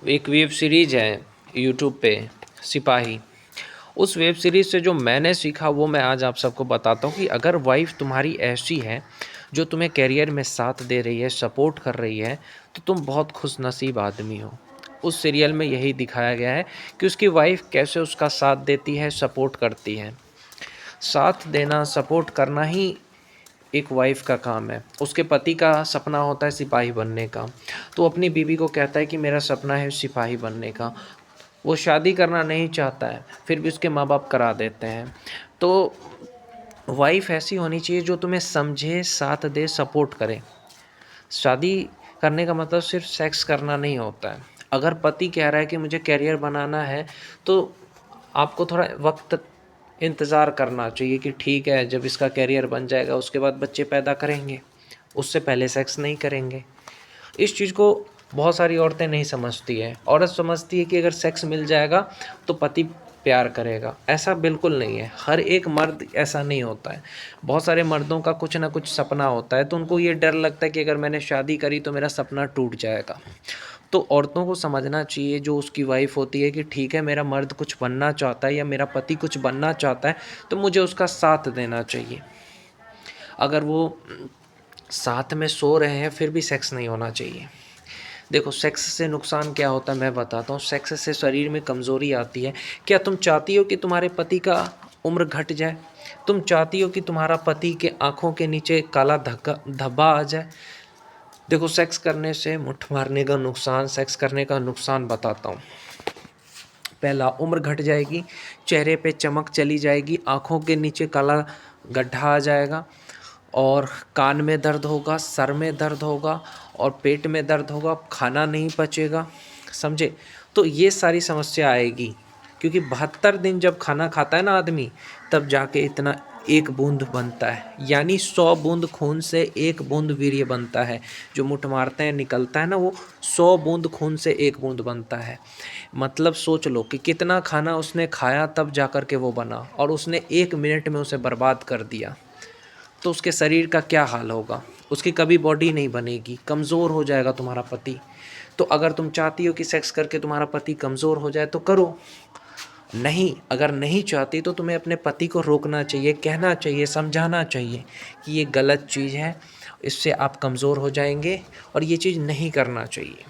एक web series है YouTube पे, सिपाही। उस वेब सीरीज़ से जो मैंने सीखा वो मैं आज आप सबको बताता हूँ कि अगर वाइफ़ तुम्हारी ऐसी है जो तुम्हें करियर में साथ दे रही है, सपोर्ट कर रही है, तो तुम बहुत खुशनसीब आदमी हो। उस सीरियल में यही दिखाया गया है कि उसकी वाइफ़ कैसे उसका साथ देती है, सपोर्ट करती है। साथ देना, सपोर्ट करना ही एक वाइफ़ का काम है। उसके पति का सपना होता है सिपाही बनने का, तो अपनी बीवी को कहता है कि मेरा सपना है सिपाही बनने का। वो शादी करना नहीं चाहता है, फिर भी उसके माँ-बाप करा देते हैं। तो वाइफ़ ऐसी होनी चाहिए जो तुम्हें समझे, साथ दे, सपोर्ट करे। शादी करने का मतलब सिर्फ़ सेक्स करना नहीं होता है। अगर पति कह रहा है कि मुझे करियर बनाना है, तो आपको थोड़ा वक़्त इंतज़ार करना चाहिए कि ठीक है, जब इसका करियर बन जाएगा उसके बाद बच्चे पैदा करेंगे, उससे पहले सेक्स नहीं करेंगे। इस चीज़ को बहुत सारी औरतें नहीं समझती हैं। औरत समझती है कि अगर सेक्स मिल जाएगा तो पति प्यार करेगा, ऐसा बिल्कुल नहीं है। हर एक मर्द ऐसा नहीं होता है। बहुत सारे मर्दों का कुछ ना कुछ सपना होता है, तो उनको ये डर लगता है कि अगर मैंने शादी करी तो मेरा सपना टूट जाएगा। तो औरतों को समझना चाहिए जो उसकी वाइफ़ होती है कि ठीक है, मेरा मर्द कुछ बनना चाहता है या मेरा पति कुछ बनना चाहता है, तो मुझे उसका साथ देना चाहिए। अगर वो साथ में सो रहे हैं फिर भी सेक्स नहीं होना चाहिए। देखो, सेक्स से नुकसान क्या होता है मैं बताता हूँ। सेक्स से शरीर में कमज़ोरी आती है। क्या तुम चाहती हो कि तुम्हारे पति का उम्र घट जाए? तुम चाहती हो कि तुम्हारा पति के आँखों के नीचे काला धब्बा धब्बा आ जाए? देखो, सेक्स करने से मुट्ठ मारने का नुकसान, सेक्स करने का नुकसान बताता हूँ। पहला, उम्र घट जाएगी, चेहरे पे चमक चली जाएगी, आँखों के नीचे काला गड्ढा आ जाएगा और कान में दर्द होगा, सर में दर्द होगा और पेट में दर्द होगा, खाना नहीं पचेगा, समझे? तो ये सारी समस्या आएगी, क्योंकि 72 दिन जब खाना खाता है ना आदमी, तब जाके इतना एक बूंद बनता है। यानी 100 बूंद खून से एक बूंद वीर्य बनता है। जो मुट्ठ मारते हैं निकलता है ना, वो 100 बूंद खून से एक बूंद बनता है। मतलब सोच लो कि कितना खाना उसने खाया तब जाकर के वो बना, और उसने 1 मिनट में उसे बर्बाद कर दिया। तो उसके शरीर का क्या हाल होगा? उसकी कभी बॉडी नहीं बनेगी, कमज़ोर हो जाएगा तुम्हारा पति। तो अगर तुम चाहती हो कि सेक्स करके तुम्हारा पति कमज़ोर हो जाए तो करो। नहीं, अगर नहीं चाहती तो तुम्हें अपने पति को रोकना चाहिए, कहना चाहिए, समझाना चाहिए कि ये गलत चीज़ है, इससे आप कमज़ोर हो जाएंगे और ये चीज़ नहीं करना चाहिए।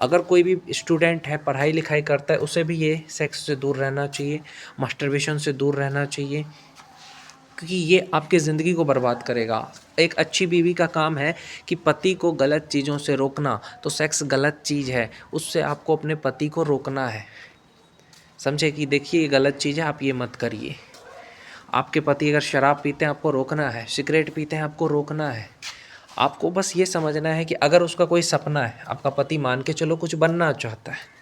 अगर कोई भी स्टूडेंट है, पढ़ाई लिखाई करता है, उसे भी ये सेक्स से दूर रहना चाहिए, मास्टरबेशन से दूर रहना चाहिए, क्योंकि ये आपकी ज़िंदगी को बर्बाद करेगा। एक अच्छी बीवी का काम है कि पति को गलत चीज़ों से रोकना। तो सेक्स गलत चीज़ है, उससे आपको अपने पति को रोकना है। समझे कि देखिए ये गलत चीज़ है, आप ये मत करिए। आपके पति अगर शराब पीते हैं, आपको रोकना है। सिगरेट पीते हैं, आपको रोकना है। आपको बस ये समझना है कि अगर उसका कोई सपना है, आपका पति मान के चलो कुछ बनना चाहता है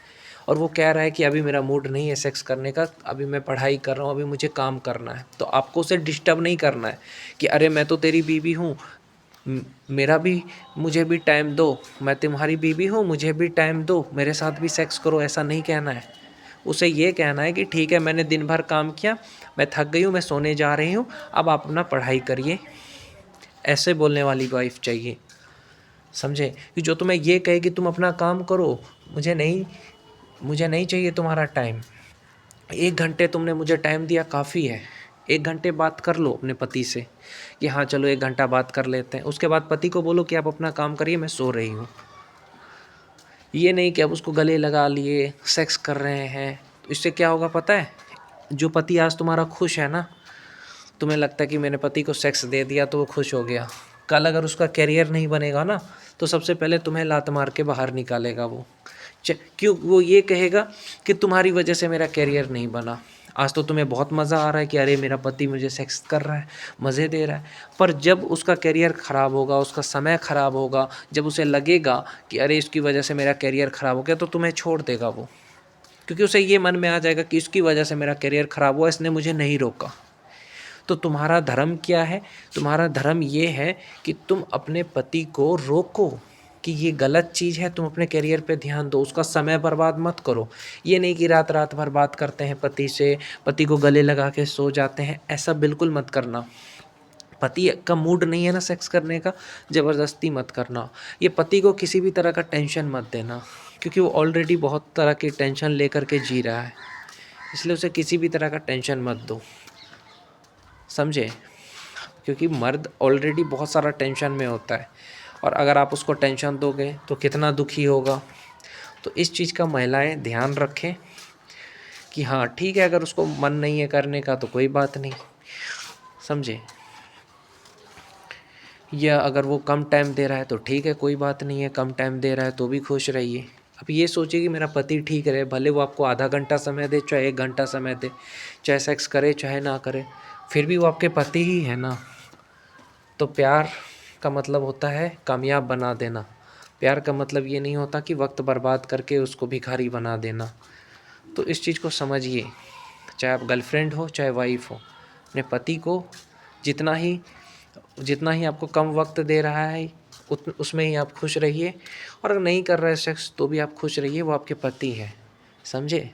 और वो कह रहा है कि अभी मेरा मूड नहीं है सेक्स करने का, अभी मैं पढ़ाई कर रहा हूँ, अभी मुझे काम करना है, तो आपको उसे डिस्टर्ब नहीं करना है कि अरे मैं तो तेरी बीवी हूँ, मेरा भी, मुझे भी टाइम दो, मैं तुम्हारी बीवी हूँ, मुझे भी टाइम दो, मेरे साथ भी सेक्स करो, ऐसा नहीं कहना है। उसे ये कहना है कि ठीक है, मैंने दिन भर काम किया, मैं थक गई हूँ, मैं सोने जा रही हूँ, अब आप अपना पढ़ाई करिए। ऐसे बोलने वाली वाइफ चाहिए, समझे? कि जो तुम्हें ये कहे कि तुम अपना काम करो, मुझे नहीं चाहिए तुम्हारा टाइम। 1 घंटे तुमने मुझे टाइम दिया, काफ़ी है। 1 घंटे बात कर लो अपने पति से कि हाँ चलो 1 घंटा बात कर लेते हैं। उसके बाद पति को बोलो कि आप अपना काम करिए, मैं सो रही हूँ। ये नहीं कि अब उसको गले लगा लिए, सेक्स कर रहे हैं। तो इससे क्या होगा पता है? जो पति आज तुम्हारा खुश है ना, तुम्हें लगता है कि मैंने पति को सेक्स दे दिया तो वो खुश हो गया। कल अगर उसका करियर नहीं बनेगा ना, तो सबसे पहले तुम्हें लात मार के बाहर निकालेगा वो। क्यों? वो ये कहेगा कि तुम्हारी वजह से मेरा करियर नहीं बना। आज तो तुम्हें बहुत मज़ा आ रहा है कि अरे मेरा पति मुझे सेक्स कर रहा है, मज़े दे रहा है। पर जब उसका करियर ख़राब होगा, उसका समय ख़राब होगा, जब उसे लगेगा कि अरे इसकी वजह से मेरा करियर ख़राब हो गया, तो तुम्हें छोड़ देगा वो। क्योंकि उसे ये मन में आ जाएगा कि इसकी वजह से मेरा करियर ख़राब हुआ, इसने मुझे नहीं रोका। तो तुम्हारा धर्म क्या है? तुम्हारा धर्म ये है कि तुम अपने पति को रोको कि ये गलत चीज़ है, तुम अपने करियर पे ध्यान दो, उसका समय बर्बाद मत करो। ये नहीं कि रात रात भर बात करते हैं पति से, पति को गले लगा के सो जाते हैं, ऐसा बिल्कुल मत करना। पति का मूड नहीं है ना सेक्स करने का, ज़बरदस्ती मत करना। ये पति को किसी भी तरह का टेंशन मत देना। क्योंकि वो ऑलरेडी बहुत तरह की टेंशन लेकर के जी रहा है, इसलिए उसे किसी भी तरह का टेंशन मत दो, समझे? क्योंकि मर्द ऑलरेडी बहुत सारा टेंशन में होता है, और अगर आप उसको टेंशन दोगे तो कितना दुखी होगा। तो इस चीज़ का महिलाएं ध्यान रखें कि हाँ ठीक है, अगर उसको मन नहीं है करने का तो कोई बात नहीं, समझे? या अगर वो कम टाइम दे रहा है तो ठीक है, कोई बात नहीं है, कम टाइम दे रहा है तो भी खुश रहिए। अब ये सोचिए कि मेरा पति ठीक रहे, भले वो आपको आधा घंटा समय दे चाहे 1 घंटा समय दे, चाहे सेक्स करे चाहे ना करे, फिर भी वो आपके पति ही है ना। तो प्यार का मतलब होता है कामयाब बना देना। प्यार का मतलब ये नहीं होता कि वक्त बर्बाद करके उसको भिखारी बना देना। तो इस चीज़ को समझिए, चाहे आप गर्लफ्रेंड हो चाहे वाइफ हो, अपने पति को जितना ही आपको कम वक्त दे रहा है उसमें ही आप खुश रहिए, और अगर नहीं कर रहे सेक्स तो भी आप खुश रहिए, वो आपके पति हैं, समझे?